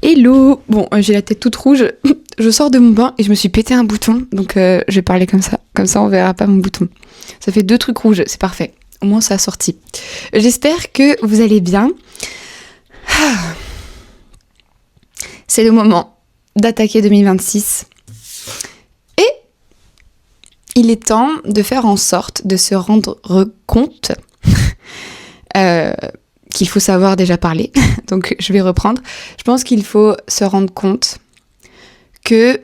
Hello. Bon, j'ai la tête toute rouge. Je sors de mon bain et je me suis pété un bouton. Donc je vais parler comme ça. Comme ça, on verra pas mon bouton. Ça fait 2 trucs rouges, c'est parfait. Au moins, ça a sorti. J'espère que vous allez bien. C'est le moment d'attaquer 2026. Et il est temps de faire en sorte de se rendre compte qu'il faut savoir déjà parler. Donc je vais reprendre. Je pense qu'il faut se rendre compte que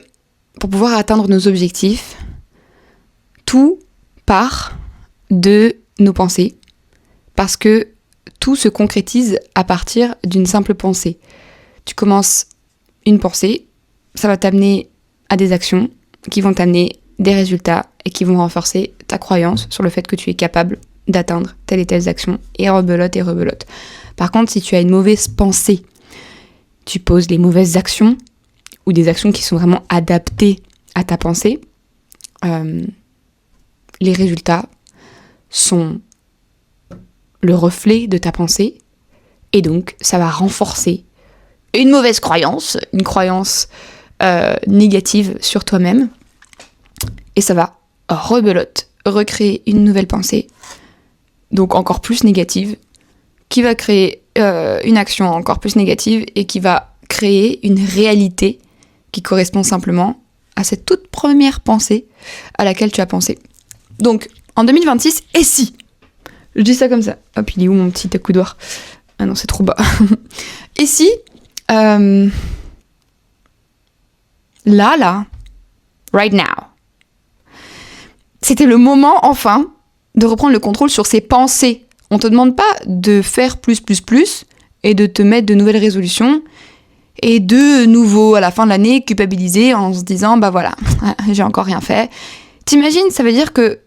pour pouvoir atteindre nos objectifs, tout part de nos pensées. Parce que tout se concrétise à partir d'une simple pensée. Tu commences une pensée, ça va t'amener à des actions qui vont t'amener des résultats et qui vont renforcer ta croyance sur le fait que tu es capable d'atteindre telle et telle action, et rebelote et rebelote. Par contre, si tu as une mauvaise pensée, tu poses les mauvaises actions ou des actions qui sont vraiment adaptées à ta pensée, les résultats sont le reflet de ta pensée, et donc ça va renforcer une mauvaise croyance, une croyance négative sur toi-même, et ça va rebelote, recréer une nouvelle pensée, donc encore plus négative, qui va créer une action encore plus négative et qui va créer une réalité qui correspond simplement à cette toute première pensée à laquelle tu as pensé. Donc, en 2026, et si ? Je dis ça comme ça. Hop, il est où mon petit accoudoir ? Ah non, c'est trop bas. Et si, là, right now, c'était le moment, enfin, de reprendre le contrôle sur ses pensées. On te demande pas de faire plus et de te mettre de nouvelles résolutions et de nouveau, à la fin de l'année, culpabiliser en se disant, bah voilà, j'ai encore rien fait. T'imagines, ça veut dire que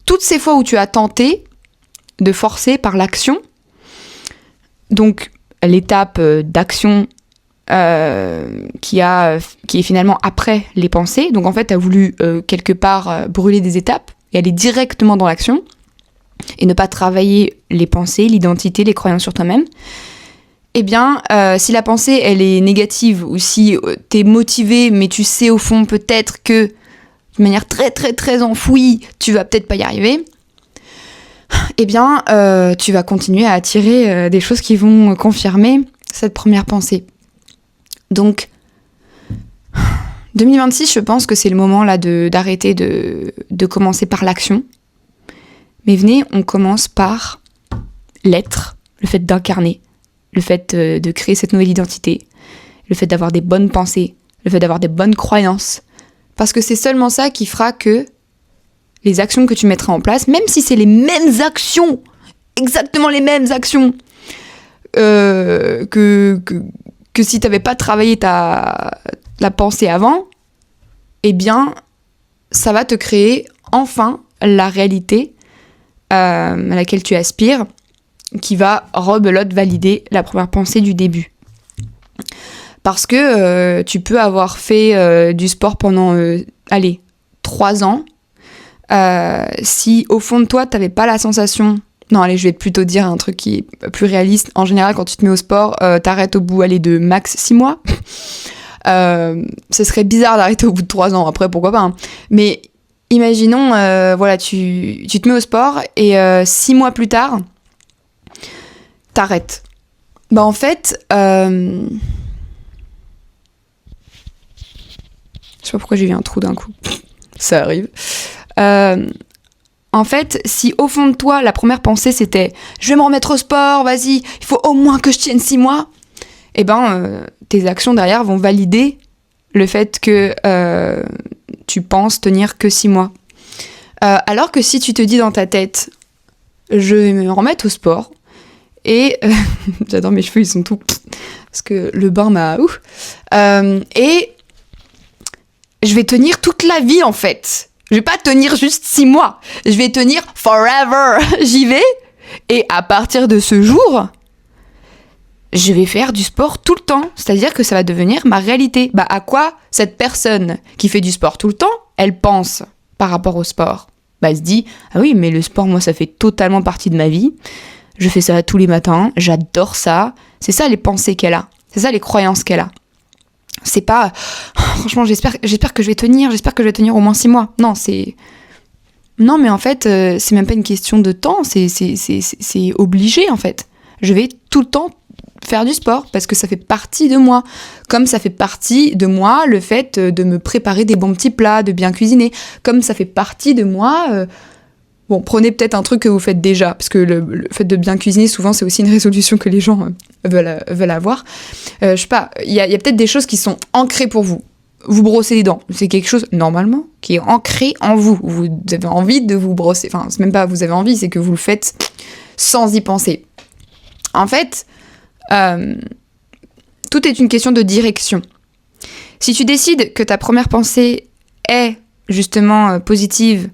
toutes ces fois où tu as tenté de forcer par l'action, donc l'étape d'action qui est finalement après les pensées, donc en fait tu as voulu quelque part brûler des étapes et aller directement dans l'action et ne pas travailler les pensées, l'identité, les croyances sur toi-même, eh bien si la pensée elle est négative ou si t'es motivé mais tu sais au fond peut-être que de manière très très très enfouie tu vas peut-être pas y arriver, eh bien tu vas continuer à attirer des choses qui vont confirmer cette première pensée. Donc 2026, je pense que c'est le moment là d'arrêter de commencer par l'action. Mais venez, on commence par l'être, le fait d'incarner, le fait de créer cette nouvelle identité, le fait d'avoir des bonnes pensées, le fait d'avoir des bonnes croyances. Parce que c'est seulement ça qui fera que les actions que tu mettras en place, même si c'est les mêmes actions, exactement les mêmes actions que si tu n'avais pas travaillé la pensée avant, eh bien, ça va te créer enfin la réalité à laquelle tu aspires, qui va rebelote valider la première pensée du début. Parce que tu peux avoir fait du sport pendant 3 ans, si au fond de toi tu n'avais pas la sensation, non allez je vais plutôt dire un truc qui est plus réaliste, en général quand tu te mets au sport t'arrêtes au bout de max 6 mois, ce serait bizarre d'arrêter au bout de 3 ans, après pourquoi pas, hein. Mais imaginons voilà tu te mets au sport et 6 mois plus tard t'arrêtes. Bah en fait je sais pas pourquoi j'ai eu un trou d'un coup. Ça arrive. En fait, si au fond de toi, la première pensée c'était « Je vais me remettre au sport, vas-y, il faut au moins que je tienne 6 mois », eh ben, tes actions derrière vont valider le fait que tu penses tenir que 6 mois. Alors que si tu te dis dans ta tête « Je vais me remettre au sport », et j'adore mes cheveux, ils sont tout... Parce que le bain m'a... et je vais tenir toute la vie en fait. Je vais pas tenir juste 6 mois. Je vais tenir forever. J'y vais. Et à partir de ce jour, je vais faire du sport tout le temps. C'est-à-dire que ça va devenir ma réalité. Bah, à quoi cette personne qui fait du sport tout le temps, elle pense par rapport au sport ? Bah, elle se dit, ah oui, mais le sport, moi, ça fait totalement partie de ma vie. Je fais ça tous les matins. J'adore ça. C'est ça les pensées qu'elle a. C'est ça les croyances qu'elle a. C'est pas franchement j'espère que je vais tenir au moins 6 mois. Non, mais en fait, c'est même pas une question de temps, c'est obligé en fait. Je vais tout le temps faire du sport parce que ça fait partie de moi. Comme ça fait partie de moi le fait de me préparer des bons petits plats, de bien cuisiner. Comme ça fait partie de moi... Bon, prenez peut-être un truc que vous faites déjà, parce que le fait de bien cuisiner, souvent, c'est aussi une résolution que les gens veulent avoir. Je sais pas, il y a peut-être des choses qui sont ancrées pour vous. Vous brossez les dents, c'est quelque chose, normalement, qui est ancré en vous. Vous avez envie de vous brosser. Enfin, c'est même pas vous avez envie, c'est que vous le faites sans y penser. En fait, tout est une question de direction. Si tu décides que ta première pensée est justement positive,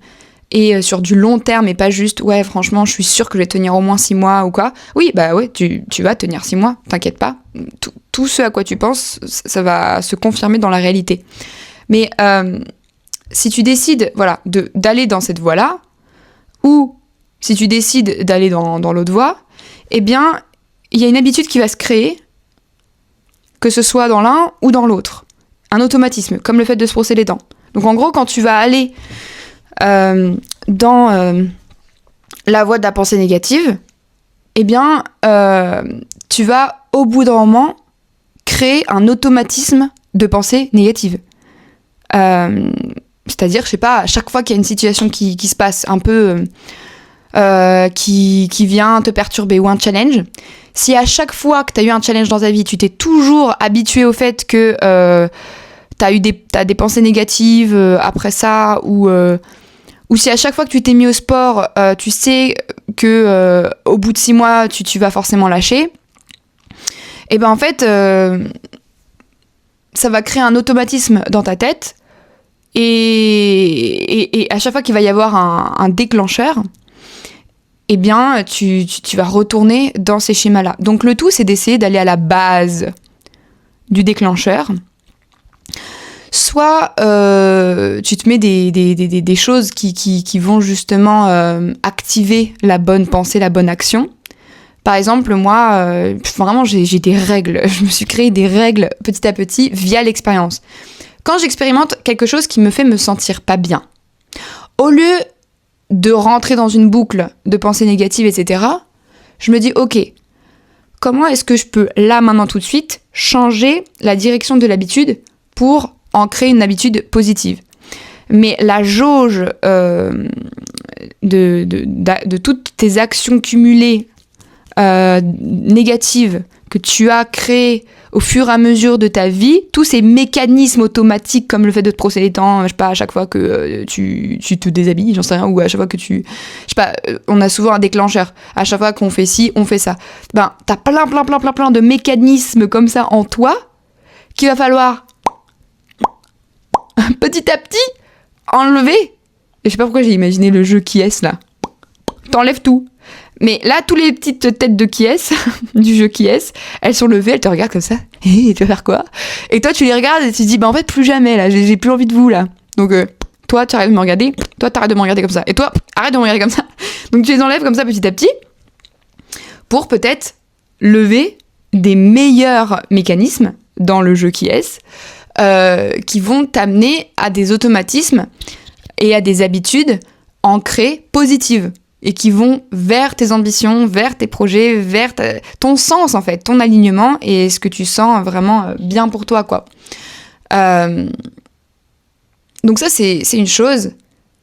et sur du long terme et pas juste ouais franchement je suis sûre que je vais tenir au moins 6 mois ou quoi, oui bah ouais tu vas tenir 6 mois, t'inquiète pas, tout ce à quoi tu penses ça va se confirmer dans la réalité. Mais si tu décides voilà d'aller dans cette voie là, ou si tu décides d'aller dans l'autre voie, eh bien il y a une habitude qui va se créer, que ce soit dans l'un ou dans l'autre, un automatisme comme le fait de se brosser les dents. Donc en gros quand tu vas aller dans la voie de la pensée négative, eh bien, tu vas, au bout d'un moment, créer un automatisme de pensée négative. C'est-à-dire, je sais pas, à chaque fois qu'il y a une situation qui se passe un peu, qui vient te perturber, ou un challenge, si à chaque fois que tu as eu un challenge dans ta vie, tu t'es toujours habitué au fait que t'as des pensées négatives après ça, ou si à chaque fois que tu t'es mis au sport, tu sais que au bout de 6 mois, tu vas forcément lâcher, et ben en fait, ça va créer un automatisme dans ta tête, et à chaque fois qu'il va y avoir un déclencheur, eh bien tu vas retourner dans ces schémas-là. Donc le tout, c'est d'essayer d'aller à la base du déclencheur. Soit tu te mets des choses qui vont justement activer la bonne pensée, la bonne action. Par exemple, moi, vraiment, j'ai des règles. Je me suis créé des règles petit à petit via l'expérience. Quand j'expérimente quelque chose qui me fait me sentir pas bien, au lieu de rentrer dans une boucle de pensées négatives, etc., je me dis, ok, comment est-ce que je peux, là, maintenant, tout de suite, changer la direction de l'habitude pour en créer une habitude positive. Mais la jauge de toutes tes actions cumulées négatives que tu as créées au fur et à mesure de ta vie, tous ces mécanismes automatiques comme le fait de te brosser les dents, je sais pas, à chaque fois que tu te déshabilles, j'en sais rien, ou à chaque fois que je sais pas, on a souvent un déclencheur. À chaque fois qu'on fait ci, on fait ça. Ben, t'as plein de mécanismes comme ça en toi qu'il va falloir petit à petit enlever. Et je sais pas pourquoi j'ai imaginé le jeu qui est là. T'enlèves tout. Mais là, toutes les petites têtes de qui est du jeu qui est, elles sont levées, elles te regardent comme ça. Et tu vas faire quoi? Et toi, tu les regardes et tu te dis, bah en fait, plus jamais là, j'ai plus envie de vous là. Donc toi, tu arrêtes de me regarder. Toi, t'arrêtes de me regarder comme ça. Et toi, arrête de me regarder comme ça. Donc tu les enlèves comme ça petit à petit pour peut-être lever des meilleurs mécanismes dans le jeu qui est. Qui vont t'amener à des automatismes et à des habitudes ancrées positives et qui vont vers tes ambitions, vers tes projets, vers ton sens en fait, ton alignement et ce que tu sens vraiment bien pour toi quoi. Donc ça c'est une chose,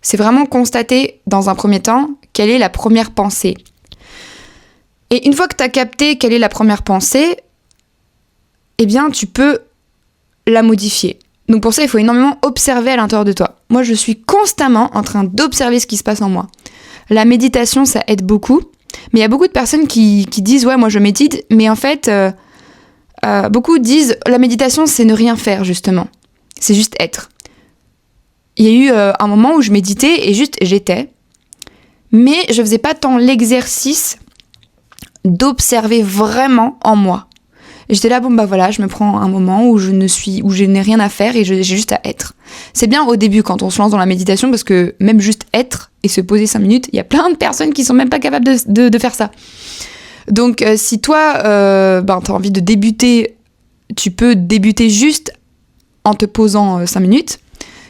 c'est vraiment constater dans un premier temps quelle est la première pensée. Et une fois que tu as capté quelle est la première pensée, eh bien tu peux la modifier. Donc pour ça, il faut énormément observer à l'intérieur de toi. Moi, je suis constamment en train d'observer ce qui se passe en moi. La méditation, ça aide beaucoup. Mais il y a beaucoup de personnes qui disent « Ouais, moi je médite », mais en fait, beaucoup disent « La méditation, c'est ne rien faire, justement. C'est juste être. » Il y a eu un moment où je méditais et juste j'étais. Mais je faisais pas tant l'exercice d'observer vraiment en moi. Et j'étais là, bon bah voilà, je me prends un moment où je n'ai rien à faire et j'ai juste à être. C'est bien au début quand on se lance dans la méditation parce que même juste être et se poser 5 minutes, il y a plein de personnes qui sont même pas capables de faire ça. Donc si toi, t'as envie de débuter tu peux débuter juste en te posant 5 minutes.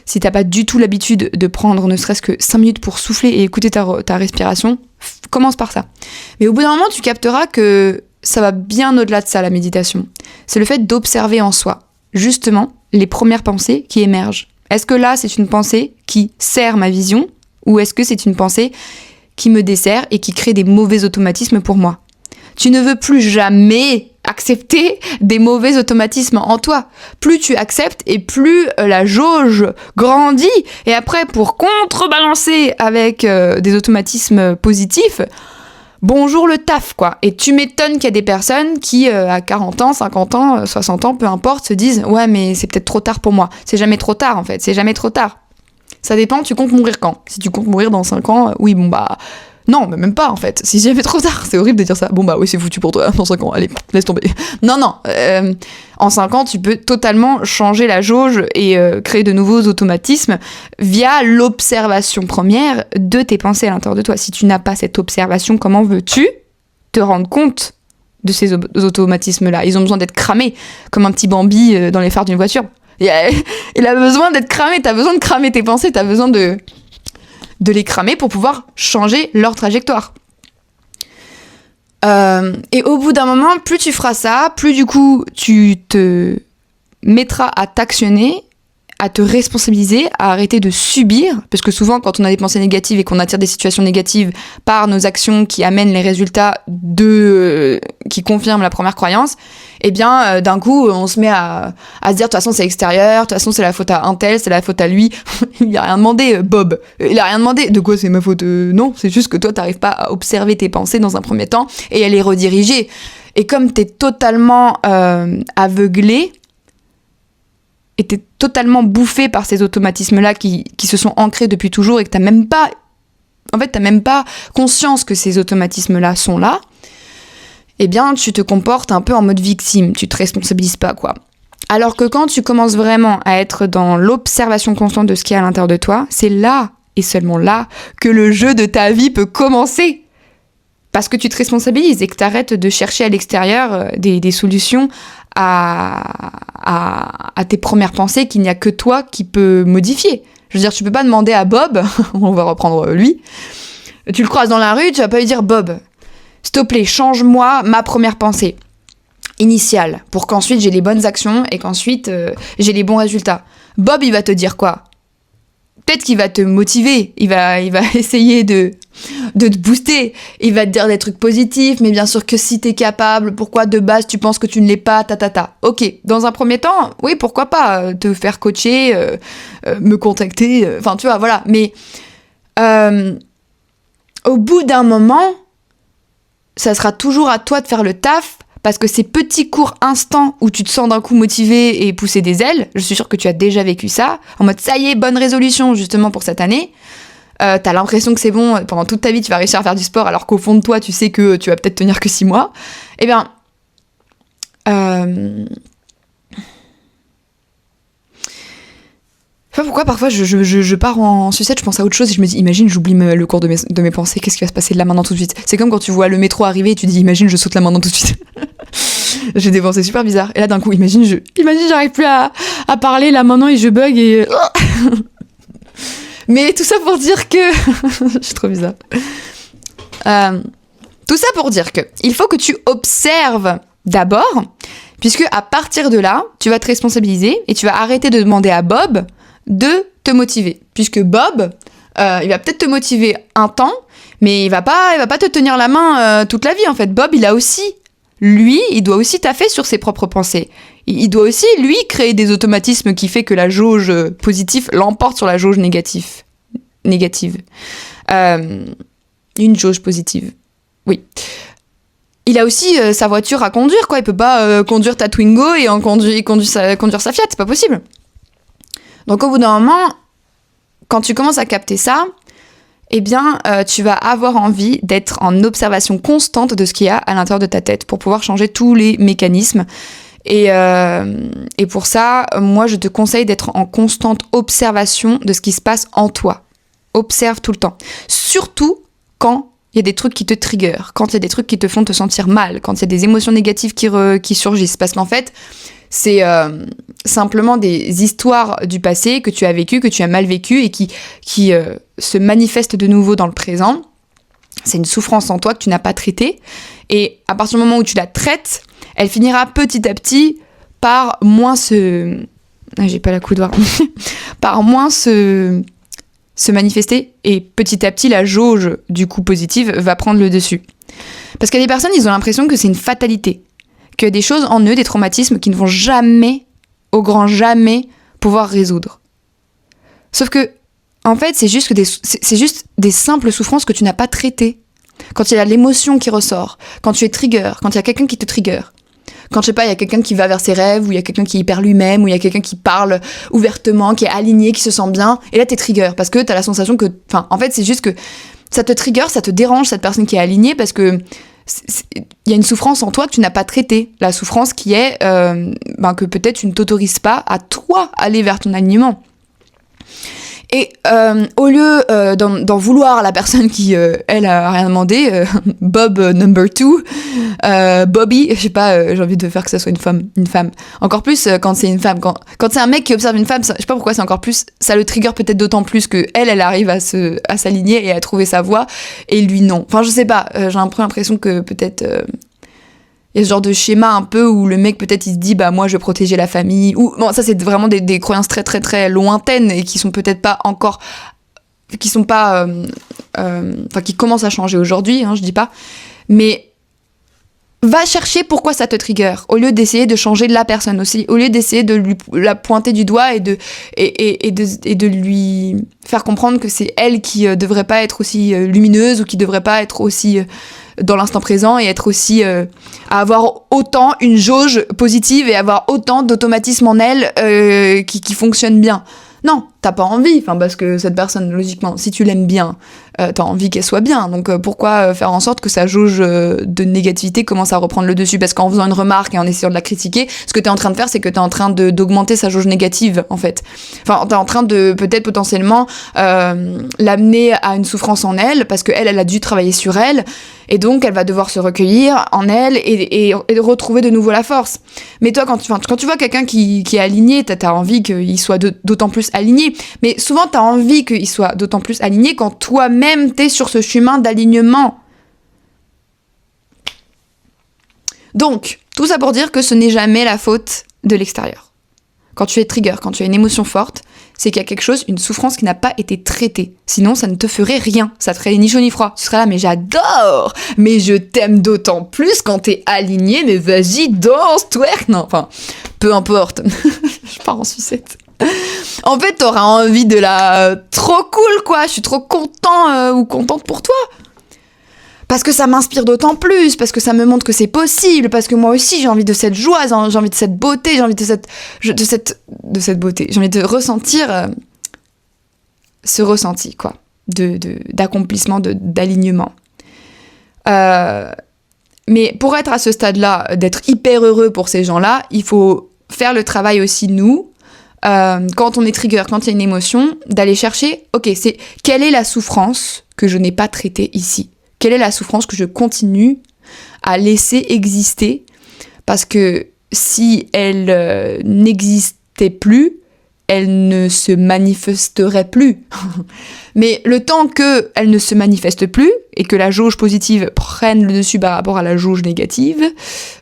Si t'as pas du tout l'habitude de prendre ne serait-ce que 5 minutes pour souffler et écouter ta respiration, commence par ça. Mais au bout d'un moment, tu capteras que ça va bien au-delà de ça, la méditation. C'est le fait d'observer en soi, justement, les premières pensées qui émergent. Est-ce que là, c'est une pensée qui sert ma vision ou est-ce que c'est une pensée qui me dessert et qui crée des mauvais automatismes pour moi ? Tu ne veux plus jamais accepter des mauvais automatismes en toi. Plus tu acceptes et plus la jauge grandit. Et après, pour contrebalancer avec des automatismes positifs, bonjour le taf, quoi. Et tu m'étonnes qu'il y a des personnes qui, à 40 ans, 50 ans, 60 ans, peu importe, se disent « Ouais, mais c'est peut-être trop tard pour moi. » C'est jamais trop tard, en fait. C'est jamais trop tard. Ça dépend, tu comptes mourir quand ? Si tu comptes mourir dans 5 ans, oui, bon bah... Non, mais même pas, en fait. Si jamais trop tard, c'est horrible de dire ça. Bon bah oui, c'est foutu pour toi, dans 5 ans. Allez, laisse tomber. Non, en 5 ans, tu peux totalement changer la jauge et créer de nouveaux automatismes via l'observation première de tes pensées à l'intérieur de toi. Si tu n'as pas cette observation, comment veux-tu te rendre compte de ces automatismes-là ? Ils ont besoin d'être cramés, comme un petit Bambi dans les phares d'une voiture. Il a besoin d'être cramé, t'as besoin de cramer tes pensées, t'as besoin de les cramer pour pouvoir changer leur trajectoire. Et au bout d'un moment, plus tu feras ça, plus du coup tu te mettras à t'actionner, à te responsabiliser, à arrêter de subir, parce que souvent quand on a des pensées négatives et qu'on attire des situations négatives par nos actions qui amènent les résultats qui confirment la première croyance, eh bien d'un coup on se met à se dire de toute façon c'est extérieur, de toute façon c'est la faute à un tel, c'est la faute à lui. Il a rien demandé, Bob. Il a rien demandé. De quoi c'est ma faute ? Non, c'est juste que toi t'arrives pas à observer tes pensées dans un premier temps et à les rediriger. Et comme t'es totalement aveuglé, et t'es totalement bouffé par ces automatismes-là qui se sont ancrés depuis toujours et que t'as même pas conscience que ces automatismes-là sont là, eh bien, tu te comportes un peu en mode victime, tu te responsabilises pas, quoi. Alors que quand tu commences vraiment à être dans l'observation constante de ce qu'il y a à l'intérieur de toi, c'est là, et seulement là, que le jeu de ta vie peut commencer. Parce que tu te responsabilises et que t'arrêtes de chercher à l'extérieur des solutions à tes premières pensées qu'il n'y a que toi qui peux modifier. Je veux dire, tu peux pas demander à Bob, on va reprendre lui, tu le croises dans la rue, tu vas pas lui dire « Bob, s'il te plaît, change-moi ma première pensée initiale pour qu'ensuite j'ai les bonnes actions et qu'ensuite j'ai les bons résultats. » Bob, il va te dire quoi ? Peut-être qu'il va te motiver, il va essayer de te booster, il va te dire des trucs positifs, mais bien sûr que si t'es capable, pourquoi de base tu penses que tu ne l'es pas, Ok, dans un premier temps, oui, pourquoi pas te faire coacher, me contacter, enfin tu vois, voilà. Mais au bout d'un moment, ça sera toujours à toi de faire le taf, parce que ces petits courts instants où tu te sens d'un coup motivé et pousser des ailes, je suis sûre que tu as déjà vécu ça, en mode ça y est, bonne résolution justement pour cette année, t'as l'impression que c'est bon, pendant toute ta vie tu vas réussir à faire du sport alors qu'au fond de toi tu sais que tu vas peut-être tenir que 6 mois, eh bien je sais pas pourquoi parfois je pars en sucette, je pense à autre chose et je me dis imagine j'oublie le cours de mes pensées, qu'est-ce qui va se passer de là maintenant tout de suite. C'est comme quand tu vois le métro arriver et tu dis imagine je saute là maintenant tout de suite. J'ai des pensées super bizarres et là d'un coup imagine j'arrive plus à parler là maintenant et je bug et mais tout ça pour dire que je suis trop bizarre. Tout ça pour dire que il faut que tu observes d'abord, puisque à partir de là tu vas te responsabiliser et tu vas arrêter de demander à Bob de te motiver, puisque Bob il va peut-être te motiver un temps, mais il va pas te tenir la main toute la vie en fait. Bob il doit aussi taffer sur ses propres pensées. Il doit aussi lui créer des automatismes qui fait que la jauge positive l'emporte sur la jauge négative. Une jauge positive. Oui. Il a aussi sa voiture à conduire, quoi. Il peut pas conduire ta Twingo et conduire sa Fiat, c'est pas possible. Donc au bout d'un moment, quand tu commences à capter ça, eh bien, tu vas avoir envie d'être en observation constante de ce qu'il y a à l'intérieur de ta tête pour pouvoir changer tous les mécanismes. Et pour ça, moi, je te conseille d'être en constante observation de ce qui se passe en toi. Observe tout le temps. Surtout quand il y a des trucs qui te triggerent, quand il y a des trucs qui te font te sentir mal, quand il y a des émotions négatives qui surgissent. Parce qu'en fait, c'est simplement des histoires du passé que tu as vécues, que tu as mal vécues et qui se manifestent de nouveau dans le présent. C'est une souffrance en toi que tu n'as pas traitée. Et à partir du moment où tu la traites, elle finira petit à petit par moins j'ai pas la coudoir. par moins se manifester. Et petit à petit, la jauge, du coup, positive, va prendre le dessus. Parce qu'il y a des personnes, ils ont l'impression que c'est une fatalité. Qu'il y a des choses en eux, des traumatismes, qui ne vont jamais, au grand jamais, pouvoir résoudre. Sauf que, en fait, c'est juste des simples souffrances que tu n'as pas traitées. Quand il y a l'émotion qui ressort, quand tu es trigger, quand il y a quelqu'un qui te trigger, quand, je sais pas, il y a quelqu'un qui va vers ses rêves, ou il y a quelqu'un qui est hyper lui-même, ou il y a quelqu'un qui parle ouvertement, qui est aligné, qui se sent bien, et là t'es trigger, parce que t'as la sensation que... Enfin, en fait, c'est juste que ça te trigger, ça te dérange, cette personne qui est alignée, parce que il y a une souffrance en toi que tu n'as pas traitée. La souffrance qui est que peut-être tu ne t'autorises pas à toi aller vers ton alignement. Et au lieu d'en vouloir à la personne qui, elle, a rien demandé, Bob number 2, Bobby, je sais pas, j'ai envie de faire que ça soit une femme. Encore plus quand c'est une femme. Quand c'est un mec qui observe une femme, ça, je sais pas pourquoi, c'est encore plus... Ça le trigger peut-être d'autant plus que elle arrive à s'aligner et à trouver sa voie, et lui non. Enfin, je sais pas, j'ai un peu l'impression que peut-être... Il y a ce genre de schéma un peu où le mec peut-être il se dit moi je vais protéger la famille, ou bon, ça c'est vraiment des croyances très très très lointaines et qui sont peut-être pas encore, qui sont pas qui commencent à changer aujourd'hui, je dis pas, mais va chercher pourquoi ça te trigger, au lieu d'essayer de changer la personne aussi, au lieu d'essayer de la pointer du doigt et de lui faire comprendre que c'est elle qui devrait pas être aussi lumineuse, ou qui devrait pas être aussi dans l'instant présent, et être aussi à avoir autant une jauge positive et avoir autant d'automatisme en elle qui fonctionne bien. Non, t'as pas envie, parce que cette personne, logiquement, si tu l'aimes bien, t'as envie qu'elle soit bien. Donc pourquoi faire en sorte que sa jauge de négativité commence à reprendre le dessus? Parce qu'en faisant une remarque et en essayant de la critiquer, ce que t'es en train de faire, c'est que t'es en train d'augmenter sa jauge négative, en fait. Enfin, t'es en train de peut-être potentiellement l'amener à une souffrance en elle, parce qu'elle a dû travailler sur elle, et donc elle va devoir se recueillir en elle et retrouver de nouveau la force. Mais toi, quand tu vois quelqu'un qui est aligné, t'as envie qu'il soit d'autant plus aligné. Mais souvent, t'as envie qu'il soit d'autant plus aligné quand toi-même t'es sur ce chemin d'alignement. Donc, tout ça pour dire que ce n'est jamais la faute de l'extérieur. Quand tu es trigger, quand tu as une émotion forte, c'est qu'il y a quelque chose, une souffrance qui n'a pas été traitée. Sinon, ça ne te ferait rien. Ça te ferait ni chaud ni froid. Tu serais là, mais j'adore! Mais je t'aime d'autant plus quand t'es aligné, mais vas-y, danse, twerk! Non, peu importe. Je pars en sucette. En fait, t'auras envie de la... Trop cool, quoi! Je suis trop content ou contente pour toi! Parce que ça m'inspire d'autant plus, parce que ça me montre que c'est possible, parce que moi aussi j'ai envie de cette joie, j'ai envie de cette beauté, j'ai envie de cette beauté, j'ai envie de ressentir ce ressenti, quoi, d'accomplissement, d'alignement. Mais pour être à ce stade-là, d'être hyper heureux pour ces gens-là, il faut faire le travail aussi, nous, quand on est trigger, quand il y a une émotion, d'aller chercher, quelle est la souffrance que je n'ai pas traitée ici ? Quelle est la souffrance que je continue à laisser exister? Parce que si elle n'existait plus, elle ne se manifesterait plus. Mais le temps qu'elle ne se manifeste plus, et que la jauge positive prenne le dessus par rapport à la jauge négative,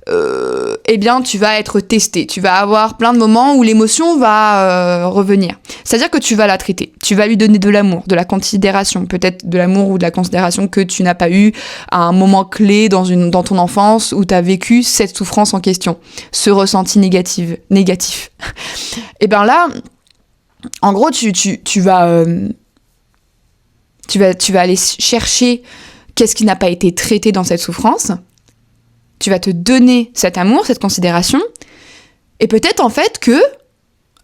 eh bien tu vas être testé. Tu vas avoir plein de moments où l'émotion va revenir. C'est-à-dire que tu vas la traiter. Tu vas lui donner de l'amour, de la considération, peut-être de l'amour ou de la considération que tu n'as pas eu à un moment clé dans ton enfance où tu as vécu cette souffrance en question, ce ressenti négatif. Et bien là, en gros, tu vas aller chercher qu'est-ce qui n'a pas été traité dans cette souffrance. Tu vas te donner cet amour, cette considération. Et peut-être en fait que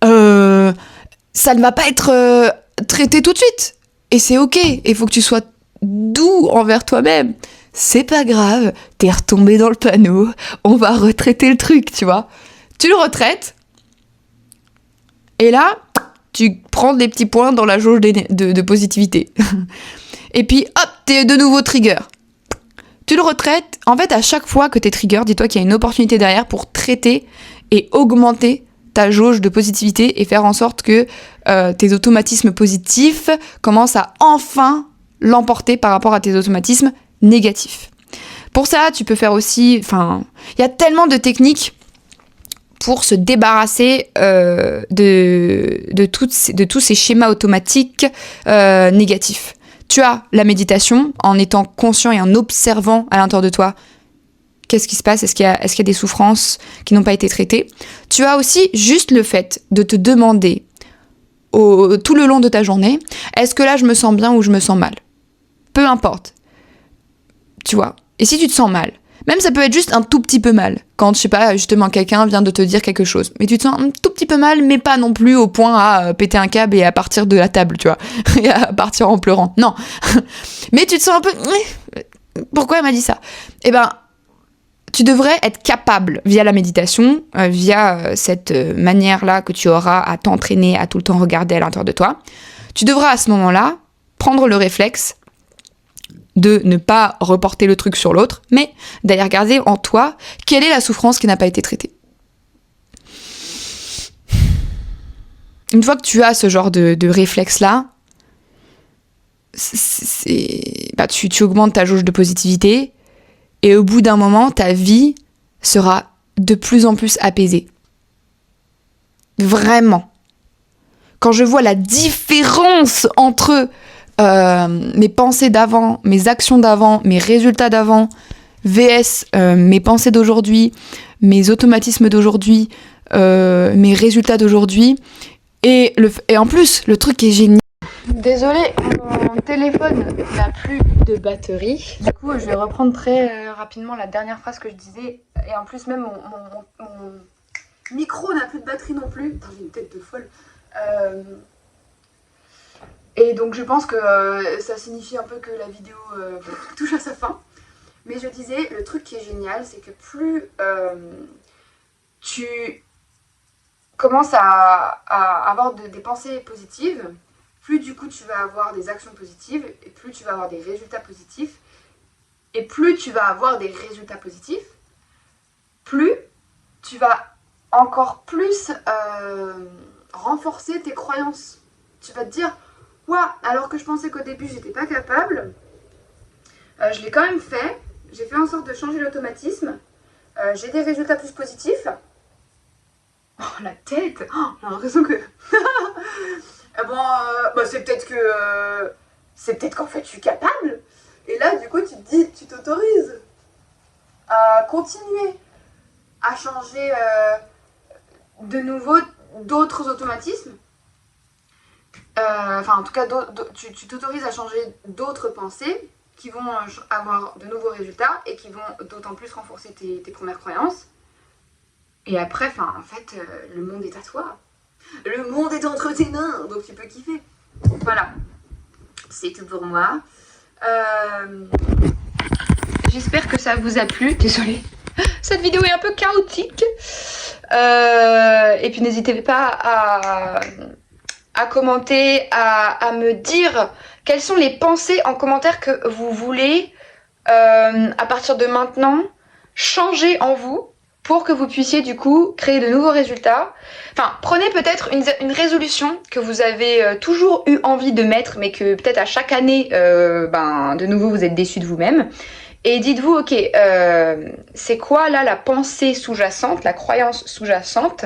ça ne va pas être traité tout de suite. Et c'est ok. Il faut que tu sois doux envers toi-même. C'est pas grave. T'es retombé dans le panneau. On va retraiter le truc, tu vois. Tu le retraites. Et là, tu prends des petits points dans la jauge de positivité. Et puis, hop, t'es de nouveau trigger. Tu le retraites. En fait, à chaque fois que t'es trigger, dis-toi qu'il y a une opportunité derrière pour traiter et augmenter ta jauge de positivité et faire en sorte que tes automatismes positifs commencent à enfin l'emporter par rapport à tes automatismes négatifs. Pour ça, tu peux faire aussi... Enfin, il y a tellement de techniques pour se débarrasser de tous ces schémas automatiques négatifs. Tu as la méditation en étant conscient et en observant à l'intérieur de toi qu'est-ce qui se passe, est-ce qu'il y a des souffrances qui n'ont pas été traitées. Tu as aussi juste le fait de te demander tout le long de ta journée, est-ce que là je me sens bien ou je me sens mal ? Peu importe. Tu vois ? Et si tu te sens mal, même ça peut être juste un tout petit peu mal, quand, je sais pas, justement quelqu'un vient de te dire quelque chose, mais tu te sens un tout petit peu mal, mais pas non plus au point à péter un câble et à partir de la table, tu vois, et à partir en pleurant, non. Mais tu te sens un peu... Pourquoi elle m'a dit ça ? Eh ben, tu devrais être capable, via la méditation, via cette manière-là que tu auras à t'entraîner, à tout le temps regarder à l'intérieur de toi, tu devras à ce moment-là prendre le réflexe de ne pas reporter le truc sur l'autre, mais d'aller regarder en toi quelle est la souffrance qui n'a pas été traitée. Une fois que tu as ce genre de réflexe-là, tu augmentes ta jauge de positivité et au bout d'un moment, ta vie sera de plus en plus apaisée. Vraiment. Quand je vois la différence entre mes pensées d'avant, mes actions d'avant, mes résultats d'avant, vs mes pensées d'aujourd'hui, mes automatismes d'aujourd'hui, mes résultats d'aujourd'hui, et en plus, le truc est génial. Désolée, mon téléphone n'a plus de batterie. Du coup, je vais reprendre très rapidement la dernière phrase que je disais. Et en plus, même mon micro n'a plus de batterie non plus. Putain, j'ai une tête de folle. Et donc, je pense que ça signifie un peu que la vidéo touche à sa fin. Mais je disais, le truc qui est génial, c'est que plus tu commences à avoir des pensées positives, plus du coup tu vas avoir des actions positives, et plus tu vas avoir des résultats positifs, et plus tu vas avoir des résultats positifs, plus tu vas encore plus renforcer tes croyances. Tu vas te dire, ouah, alors que je pensais qu'au début j'étais pas capable, je l'ai quand même fait, j'ai fait en sorte de changer l'automatisme, j'ai des résultats plus positifs. Oh, la tête, j'ai l'impression que... c'est peut-être qu'en fait je suis capable. Et là, du coup, tu te dis, tu t'autorises à continuer à changer de nouveau d'autres automatismes. En tout cas, tu t'autorises à changer d'autres pensées qui vont avoir de nouveaux résultats et qui vont d'autant plus renforcer tes premières croyances. Et après, en fait, le monde est à toi. Le monde est entre tes mains, donc tu peux kiffer. Voilà, c'est tout pour moi. J'espère que ça vous a plu. Désolée, cette vidéo est un peu chaotique. Et puis n'hésitez pas à commenter, à me dire quelles sont les pensées en commentaire que vous voulez, à partir de maintenant, changer en vous, pour que vous puissiez du coup créer de nouveaux résultats. Prenez peut-être une résolution que vous avez toujours eu envie de mettre, mais que peut-être à chaque année, de nouveau vous êtes déçu de vous-même. Et dites-vous, ok, c'est quoi là la pensée sous-jacente, la croyance sous-jacente,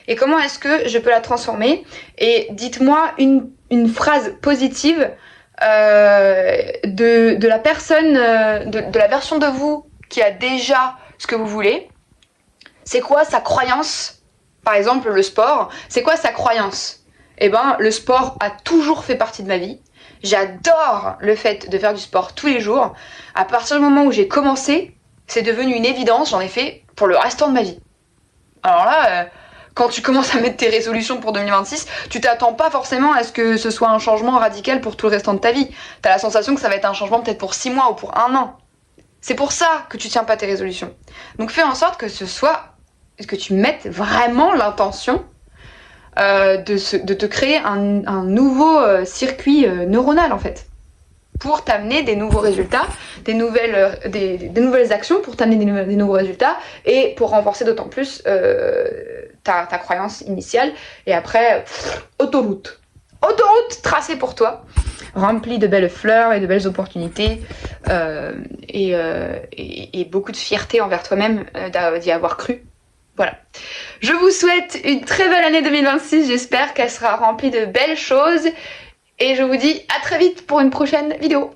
et comment est-ce que je peux la transformer ? Et dites-moi une phrase positive de la personne, de la version de vous qui a déjà ce que vous voulez. C'est quoi sa croyance ? Par exemple, le sport, c'est quoi sa croyance ? Eh ben, le sport a toujours fait partie de ma vie. J'adore le fait de faire du sport tous les jours. À partir du moment où j'ai commencé, c'est devenu une évidence, j'en ai fait pour le restant de ma vie. Alors là, quand tu commences à mettre tes résolutions pour 2026, tu t'attends pas forcément à ce que ce soit un changement radical pour tout le restant de ta vie. T'as la sensation que ça va être un changement peut-être pour 6 mois ou pour 1 an. C'est pour ça que tu tiens pas tes résolutions. Donc fais en sorte que que tu mettes vraiment l'intention de te créer un nouveau circuit neuronal en fait. pour t'amener des nouveaux résultats, des nouvelles actions pour t'amener des nouveaux résultats et pour renforcer d'autant plus ta croyance initiale. Et après, autoroute tracée pour toi, remplie de belles fleurs et de belles opportunités et beaucoup de fierté envers toi-même d'y avoir cru. Voilà. Je vous souhaite une très belle année 2026, j'espère qu'elle sera remplie de belles choses et je vous dis à très vite pour une prochaine vidéo.